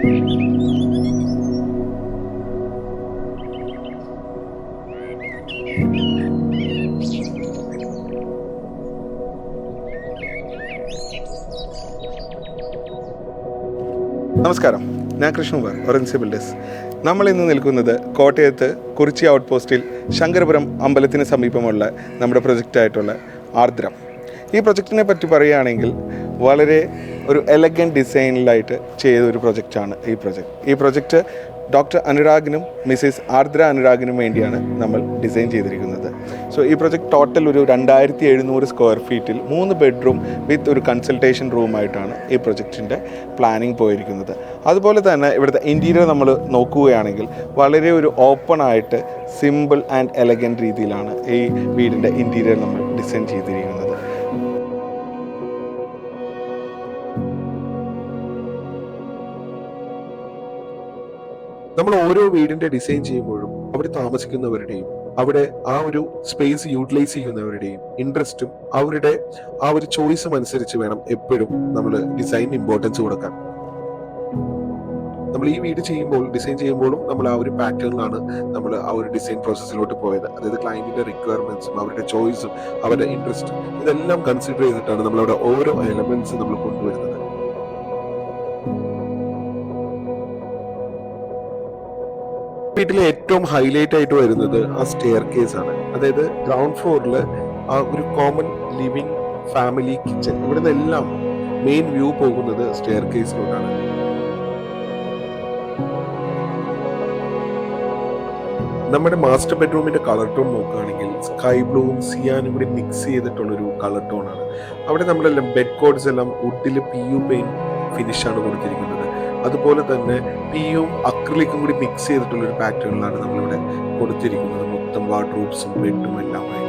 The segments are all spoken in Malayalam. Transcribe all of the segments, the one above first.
നമസ്കാരം, ഞാൻ കൃഷ്ണകുമാർ, ഒറൻസി ബിൽഡേഴ്സ്. നമ്മൾ ഇന്ന് നിൽക്കുന്നത് കോട്ടയത്ത് കുറിച്ചി ഔട്ട് പോസ്റ്റിൽ ശങ്കരപുരം അമ്പലത്തിന് സമീപമുള്ള നമ്മുടെ പ്രൊജക്റ്റായിട്ടുള്ള ആർദ്രം. ഈ പ്രൊജക്റ്റിനെ പറ്റി പറയുകയാണെങ്കിൽ വളരെ ഒരു എലഗൻറ്റ് ഡിസൈനിലായിട്ട് ചെയ്തൊരു പ്രൊജക്റ്റാണ് ഈ പ്രൊജക്റ്റ് ഡോക്ടർ അനുരാഗിനും മിസ്സിസ് ആർദ്ര അനുരാഗിനും വേണ്ടിയാണ് നമ്മൾ ഡിസൈൻ ചെയ്തിരിക്കുന്നത്. സോ ഈ പ്രൊജക്റ്റ് ടോട്ടൽ ഒരു 2700 സ്ക്വയർ ഫീറ്റിൽ 3 ബെഡ്റൂം വിത്ത് ഒരു കൺസൾട്ടേഷൻ റൂമായിട്ടാണ് ഈ പ്രൊജക്റ്റിൻ്റെ പ്ലാനിങ് പോയിരിക്കുന്നത്. അതുപോലെ തന്നെ ഇവിടുത്തെ ഇൻറ്റീരിയർ നമ്മൾ നോക്കുകയാണെങ്കിൽ വളരെ ഒരു ഓപ്പൺ ആയിട്ട് സിമ്പിൾ ആൻഡ് എലഗൻറ്റ് രീതിയിലാണ് ഈ വീടിൻ്റെ ഇൻറ്റീരിയർ നമ്മൾ ഡിസൈൻ ചെയ്തിരിക്കുന്നത്. നമ്മൾ ഓരോ വീടിന്റെ ഡിസൈൻ ചെയ്യുമ്പോഴും അവിടെ താമസിക്കുന്നവരുടെയും അവിടെ ആ ഒരു സ്പേസ് യൂട്ടിലൈസ് ചെയ്യുന്നവരുടെയും ഇൻട്രസ്റ്റും അവരുടെ ആ ഒരു ചോയ്സും അനുസരിച്ച് വേണം എപ്പോഴും നമ്മൾ ഡിസൈനിന് ഇമ്പോർട്ടൻസ് കൊടുക്കാൻ. നമ്മൾ ഈ വീട് ഡിസൈൻ ചെയ്യുമ്പോഴും നമ്മൾ ആ ഒരു പാറ്റേണിലാണ് നമ്മൾ ആ ഒരു ഡിസൈൻ പ്രോസസ്സിലോട്ട് പോയത്. അതായത് ക്ലയന്റിന്റെ റിക്വയർമെന്റ്സും അവരുടെ ചോയ്സും അവരുടെ ഇൻട്രസ്റ്റും ഇതെല്ലാം കൺസിഡർ ചെയ്തിട്ടാണ് നമ്മളവിടെ ഓരോ എലമെന്റ്സ് നമ്മൾ കൊണ്ടുവരുന്നത്. വീട്ടിലെ ഏറ്റവും ഹൈലൈറ്റ് ആയിട്ട് വരുന്നത് ആ സ്റ്റെയർ കേസ് ആണ്. അതായത് ഗ്രൗണ്ട് ഫ്ലോറിൽ ആ ഒരു കോമൺ ലിവിംഗ് ഫാമിലി കിച്ചൺ, ഇവിടുന്ന് എല്ലാം മെയിൻ വ്യൂ പോകുന്നത് സ്റ്റെയർ കേസിലോട്ടാണ്. നമ്മുടെ മാസ്റ്റർ ബെഡ്റൂമിന്റെ കളർ ടോൺ നോക്കുകയാണെങ്കിൽ സ്കൈ ബ്ലൂവും സിയാനും കൂടി മിക്സ് ചെയ്തിട്ടുള്ളൊരു കളർ ടോൺ ആണ്. അവിടെ നമ്മളെല്ലാം ബെഡ് കോഡ്സ് എല്ലാം വുഡിൽ PU പെയിന്റ് ഫിനിഷാണ് കൊടുത്തിരിക്കുന്നത്. അതുപോലെ തന്നെ പിയും അക്രിലിക്കും കൂടി മിക്സ് ചെയ്തിട്ടുള്ളൊരു പാറ്റേണിലാണ് നമ്മളിവിടെ കൊടുത്തിരിക്കുന്നത്. മൊത്തം വാർഡ്രോബ്സും ബെഡും എല്ലാമായി.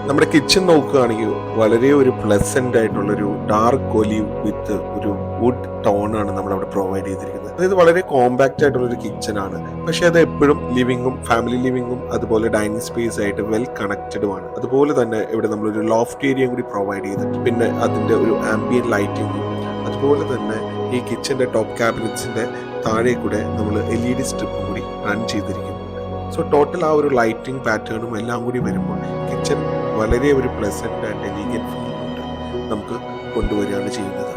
നമ്മുടെ കിച്ചൺ നോക്കുകയാണെങ്കിൽ വളരെ ഒരു പ്ലസന്റ് ആയിട്ടുള്ളൊരു ഡാർക്ക് ഒലിവ് വിത്ത് ഒരു വുഡ് ടോൺ ആണ് നമ്മളവിടെ പ്രൊവൈഡ് ചെയ്തിരിക്കുന്നത്. അതായത് വളരെ കോമ്പാക്റ്റ് ആയിട്ടുള്ളൊരു കിച്ചൺ ആണ്. പക്ഷെ അത് എപ്പോഴും ലിവിങ്ങും ഫാമിലി ലിവിങ്ങും അതുപോലെ ഡൈനിങ് സ്പേസ് ആയിട്ട് വെൽ കണക്റ്റഡുമാണ്. അതുപോലെ തന്നെ ഇവിടെ നമ്മളൊരു ലോഫ്റ്റ് ഏരിയയും കൂടി പ്രൊവൈഡ് ചെയ്തിട്ട് പിന്നെ അതിന്റെ ഒരു ആംബിയൻ ലൈറ്റിങ്ങും അതുപോലെ തന്നെ ഈ കിച്ചന്റെ ടോപ്പ് ക്യാബിനറ്റ്സിന്റെ താഴെ കൂടെ നമ്മൾ LED സ്ട്രിപ്പും കൂടി റൺ ചെയ്തിരിക്കുന്നുണ്ട്. സോ ടോട്ടൽ ആ ഒരു ലൈറ്റിംഗ് പാറ്റേണും എല്ലാം കൂടി വരുമ്പോൾ കിച്ചൺ വളരെ ഒരു പ്ലസന്റ് ആൻഡ് എലിഗന്റ് ഫീൽ നമുക്ക് കൊണ്ടുവരികയാണ് ചെയ്യുന്നത്.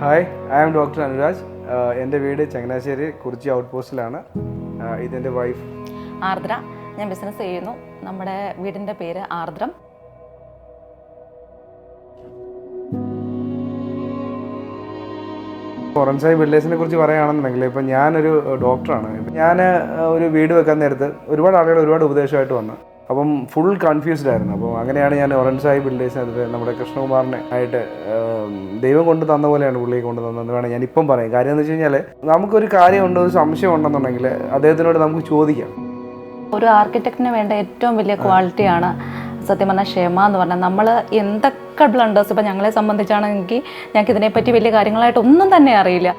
Hi, I am doctor Anuraj. എൻ്റെ വീട് ചങ്ങനാശ്ശേരി കുറിച്ചി ഔട്ട് പോസ്റ്റിലാണ്. ഇതെൻ്റെ വൈഫ് ആർദ്ര. ഞാൻ ബിസിനസ് ചെയ്യുന്നു. നമ്മുടെ വീടിൻ്റെ പേര് ആർദ്രം. ഒറൻസായി ബിൽഡേഴ്സിനെ കുറിച്ച് പറയുകയാണെന്നുണ്ടെങ്കിൽ ഇപ്പം ഞാനൊരു ഡോക്ടറാണ്. ഞാൻ ഒരു വീട് വെക്കാൻ നേരത്ത് ഒരുപാട് ആളുകൾ ഒരുപാട് ഉപദേശമായിട്ട് വന്നു. അപ്പം ഫുൾ കൺഫ്യൂസ്ഡ് ആയിരുന്നു. അപ്പോൾ അങ്ങനെയാണ് ഞാൻ ഒറൻസായി ബിൽഡേഴ്സിനകത്ത് നമ്മുടെ കൃഷ്ണകുമാറിനെ ആയിട്ട് ദൈവം കൊണ്ട് തന്ന പോലെയാണ് പുള്ളിയെ കൊണ്ട് തന്നതെന്ന് വേണം ഞാൻ ഇപ്പം പറയും. കാര്യം എന്ന് വെച്ച് കഴിഞ്ഞാൽ നമുക്കൊരു കാര്യമുണ്ടോ ഒരു സംശയം ഉണ്ടെന്നുണ്ടെങ്കിൽ അദ്ദേഹത്തിനോട് നമുക്ക് ചോദിക്കാം. ഒരു ആർക്കിടെക്റ്റിന് വേണ്ട ഏറ്റവും വലിയ ക്വാളിറ്റിയാണ് സത്യം പറഞ്ഞാൽ ക്ഷമ എന്ന് പറഞ്ഞാൽ. നമ്മൾ എന്തൊക്കെ ബ്ലണ്ടേഴ്സ് ഇപ്പം ഞങ്ങളെ സംബന്ധിച്ചാണെങ്കിൽ ഞങ്ങൾക്ക് ഇതിനെപ്പറ്റി വലിയ കാര്യങ്ങളായിട്ട് ഒന്നും തന്നെ അറിയില്ല.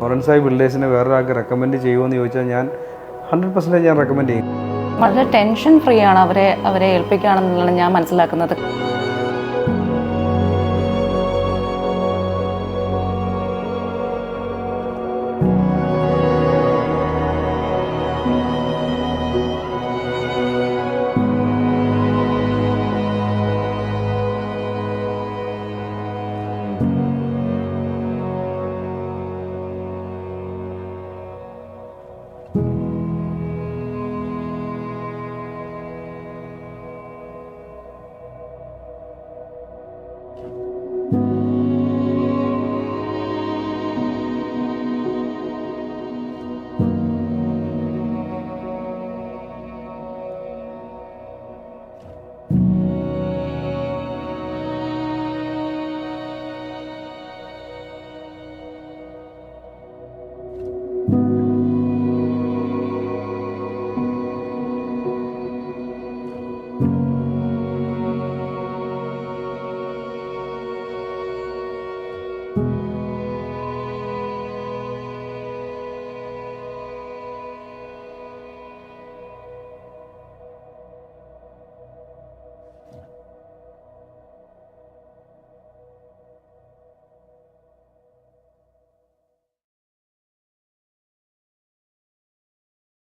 ഒറൻസായി ബിൽഡേഴ്സിനെ വേറൊരാൾക്ക് റെക്കമെൻഡ് ചെയ്യുമെന്ന് ചോദിച്ചാൽ ഞാൻ 100% ഞാൻ റെക്കമെൻഡ് ചെയ്യും. വളരെ ടെൻഷൻ ഫ്രീ ആണ് അവരെ ഏൽപ്പിക്കുകയാണെന്നുള്ളത് ഞാൻ മനസ്സിലാക്കുന്നത്.